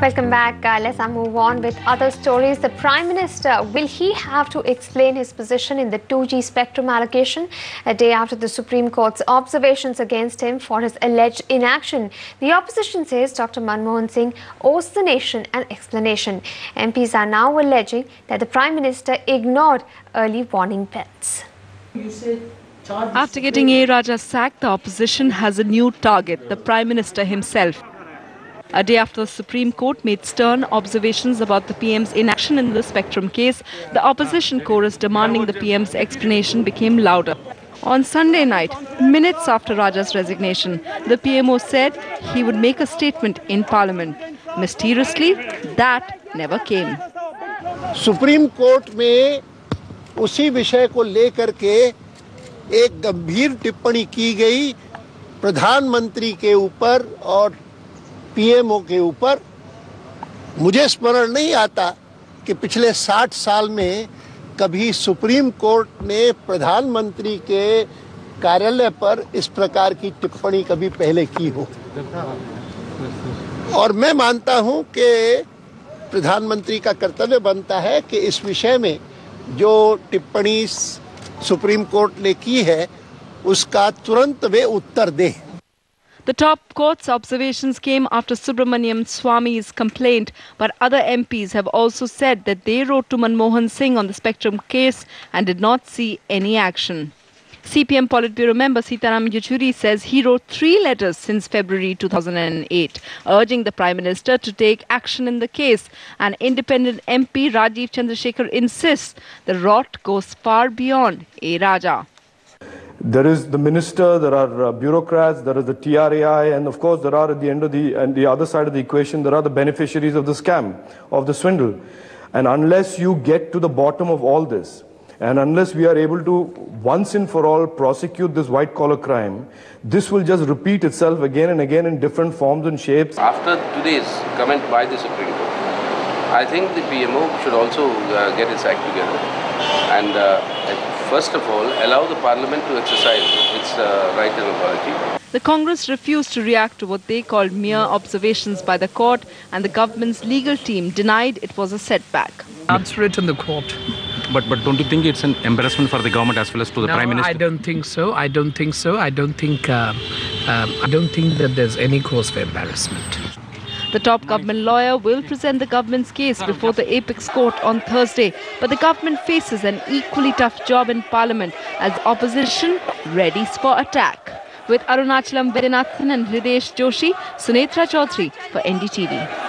Welcome back. Let's move on with other stories. The Prime Minister, will he have to explain his position in the 2G spectrum allocation a day after the Supreme Court's observations against him for his alleged inaction? The opposition says Dr. Manmohan Singh owes the nation an explanation. MPs are now alleging that the Prime Minister ignored early warning bells. After getting A. Raja sacked, the opposition has a new target, the Prime Minister himself. A day after the Supreme Court made stern observations about the PM's inaction in the Spectrum case, the opposition chorus demanding the PM's explanation became louder. On Sunday night, minutes after Raja's resignation, the PMO said he would make a statement in Parliament. Mysteriously, that never came. Supreme court में उसी विषय को लेकर के एक गंभीर टिप्पणी की गई प्रधानमंत्री के ऊपर और पीएमओ के ऊपर। मुझे स्मरण नहीं आता कि पिछले 60 साल में कभी सुप्रीम कोर्ट ने प्रधानमंत्री के कार्यालय पर इस प्रकार की टिप्पणी कभी पहले की हो। और मैं मानता हूं कि प्रधानमंत्री का कर्तव्य बनता है कि इस विषय में जो टिप्पणी सुप्रीम कोर्ट ने की है उसका तुरंत वे उत्तर दें। The top court's observations came after Subramaniam Swamy's complaint, but other MPs have also said that they wrote to Manmohan Singh on the Spectrum case and did not see any action. CPM Politburo member Sitaram Yechuri says he wrote 3 letters since February 2008, urging the Prime Minister to take action in the case. And independent MP Rajiv Chandrasekhar insists the rot goes far beyond A. Raja. There is the minister, there are bureaucrats, there is the TRAI, and of course there are at the end of the other side of the equation, there are the beneficiaries of the scam, of the swindle. And unless you get to the bottom of all this, and unless we are able to once and for all prosecute this white-collar crime, this will just repeat itself again and again in different forms and shapes. After today's comment by the Supreme Court, I think the PMO should also get its act together and first of all, allow the Parliament to exercise its right and authority. The Congress refused to react to what they called mere observations by the court, and the government's legal team denied it was a setback. Answer it in the court. But don't you think it's an embarrassment for the government as well as to the Prime Minister? I don't think so. I don't think that there's any cause for embarrassment. The top government lawyer will present the government's case before the Apex Court on Thursday, but the government faces an equally tough job in Parliament as opposition readies for attack. With Arunachalam Vedyanathan and Hridesh Joshi, Sunetra Chaudhary for NDTV.